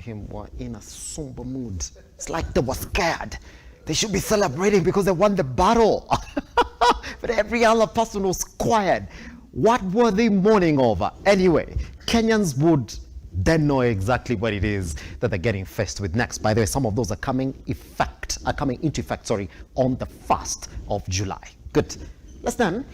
him were in a somber mood. It's like they were scared. They should be celebrating because they won the battle. But every other person was quiet. What were they mourning over? Anyway, Kenyans would then know exactly what it is that they're getting faced with next. By the way, some of those are coming into effect, on the 1st of July. Good. Let's then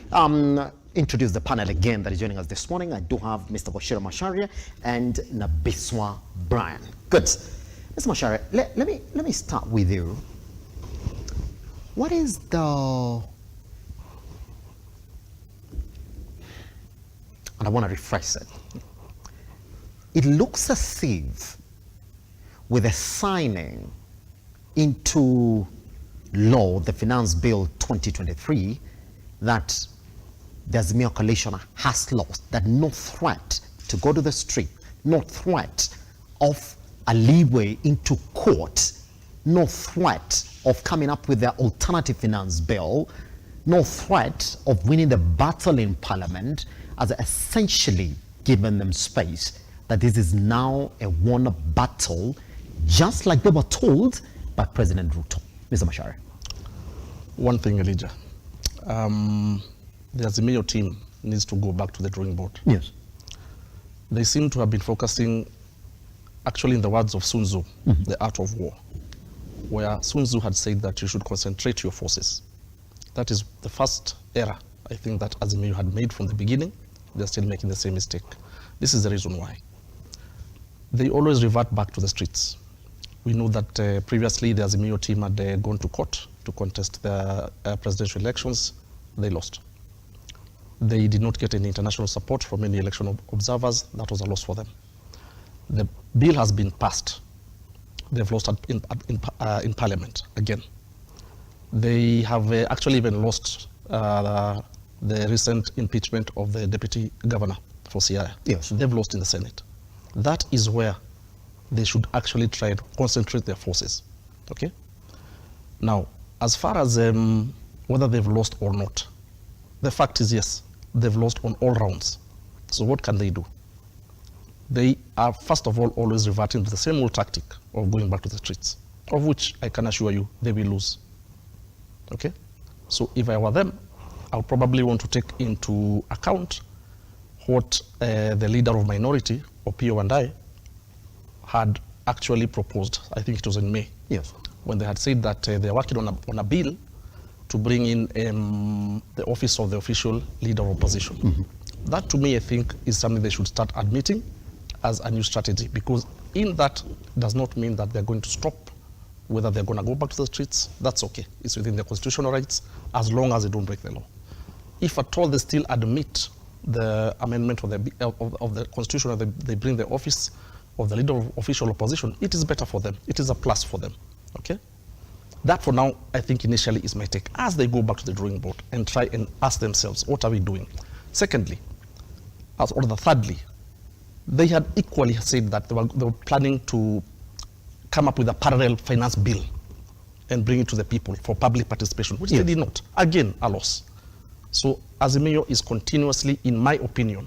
introduce the panel again that is joining us this morning. I do have Mr. Wachira Macharia and Nabiswa Brian. Good. Mr. Macharia, let me start with you. What is the... And I want to rephrase it. It looks as if with the signing into law, the Finance Bill 2023, that the Azimio coalition has lost, that no threat to go to the street, no threat of a leeway into court, no threat of coming up with their alternative finance bill, no threat of winning the battle in Parliament, has essentially given them space that this is now a won battle, just like they were told by President Ruto. Mr. Macharia. One thing, Elijah, the Azimio team needs to go back to the drawing board. Yes. They seem to have been focusing, actually in the words of Sun Tzu, the art of war, where Sun Tzu had said that you should concentrate your forces. That is the first error, I think, that Azimio had made from the beginning. They're still making the same mistake. This is the reason why. They always revert back to the streets. We know that previously the Azimio team had gone to court to contest the presidential elections. They lost. They did not get any international support from any election observers. That was a loss for them. The bill has been passed. They've lost in Parliament again. They have actually even lost the recent impeachment of the deputy governor for Siaya. Yes. They've lost in the Senate. That is where they should actually try to concentrate their forces. Okay? Now, as far as whether they've lost or not, the fact is, yes, they've lost on all rounds. So what can they do? They are, first of all, always reverting to the same old tactic of going back to the streets, of which I can assure you they will lose. Okay? So if I were them, I would probably want to take into account what the leader of minority, Opio and I, had actually proposed. I think it was in May. Yes. When they had said that they're working on a bill to bring in the office of the official leader of opposition. That, to me, I think, is something they should start admitting as a new strategy, because in that does not mean that they're going to stop. Whether they're going to go back to the streets, that's okay. It's within their constitutional rights, as long as they don't break the law. If at all they still admit the amendment of the constitution, or they bring the office of the leader of official opposition, it is better for them. It is a plus for them. Okay? That, for now, I think initially is my take, as they go back to the drawing board and try and ask themselves, what are we doing? Secondly, thirdly, they had equally said that they were planning to come up with a parallel finance bill and bring it to the people for public participation, which they did not. Again, a loss. So Azimio is continuously, in my opinion,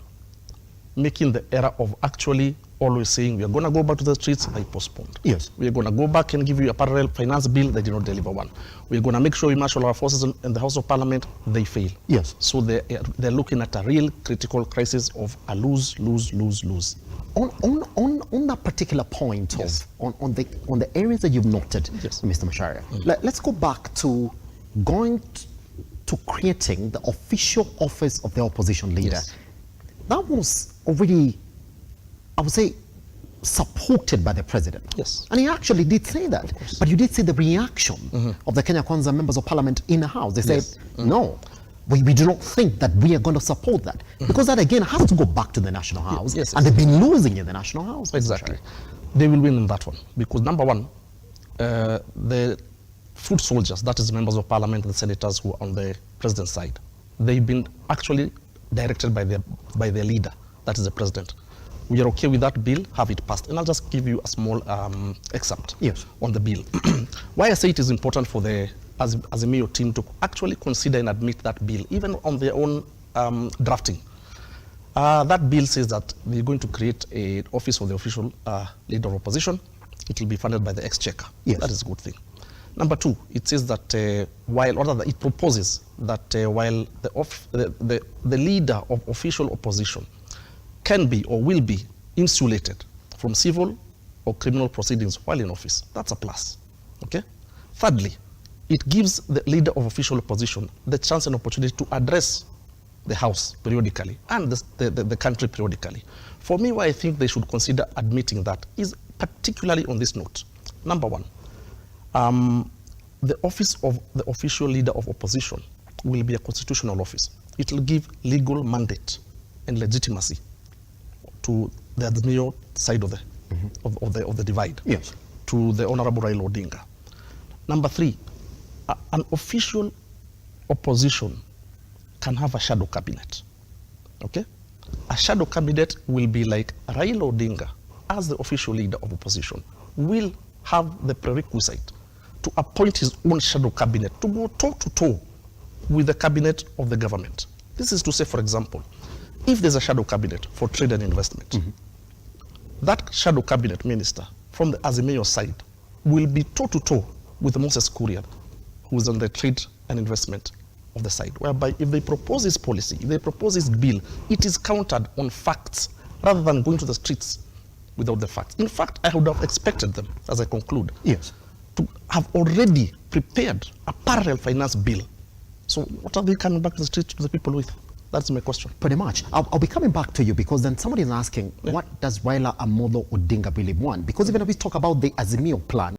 making the error of actually always saying we are going to go back to the streets. They postponed. Yes. We are going to go back and give you a parallel finance bill. They did not deliver one. We are going to make sure we marshal our forces in the House of Parliament. They fail. Yes. So they're looking at a real critical crisis of a lose, lose, lose, lose. On that particular point, Yes. on the areas that you've noted, Yes. Mr. Macharia, let's go back to going to creating the official office of the opposition leader. Yes. That was already, I would say, supported by the president. Yes. And he actually did say that. But you did see the reaction of the Kenya Kwanza members of parliament in the House. They said, no, we do not think that we are going to support that. Because that, again, has to go back to the National House. Yes, and they've been losing in the National House. Exactly. They will win in that one. Because, number one, the foot soldiers, that is members of parliament and senators who are on the president's side, they've been actually directed by their leader, that is the president. We are okay with that bill, have it passed. And I'll just give you a small excerpt on the bill. Why I say it is important for the Azimio team to actually consider and admit that bill, even on their own drafting. That bill says that they're going to create an office of the official leader of opposition. It will be funded by the exchequer. Yes. That is a good thing. Number two, it says that it proposes that while the leader of official opposition can be or will be insulated from civil or criminal proceedings while in office. That's a plus. Okay. Thirdly, it gives the leader of official opposition the chance and opportunity to address the House periodically and the country periodically. For me, why I think they should consider admitting that is particularly on this note. Number one, the office of the official leader of opposition will be a constitutional office. It will give legal mandate and legitimacy to the Azimio side of the divide. Yes. To the Honorable Raila Odinga. Number three, an official opposition can have a shadow cabinet. Okay? A shadow cabinet will be like Raila Odinga, as the official leader of opposition, will have the prerequisite to appoint his own shadow cabinet to go toe-to-toe with the cabinet of the government. This is to say, for example, if there's a shadow cabinet for trade and investment, that shadow cabinet minister from the Azimio side will be toe-to-toe with Moses Kuria, who is on the trade and investment of the side, whereby if they propose this policy, if they propose this bill, it is countered on facts rather than going to the streets without the facts. In fact, I would have expected them, as I conclude, Yes. to have already prepared a parallel finance bill. So what are they coming back to the streets to the people with? That's my question. Pretty much. I'll be coming back to you because then somebody is asking, what does Raila Amolo Odinga really want? Because even if we talk about the Azimio plan,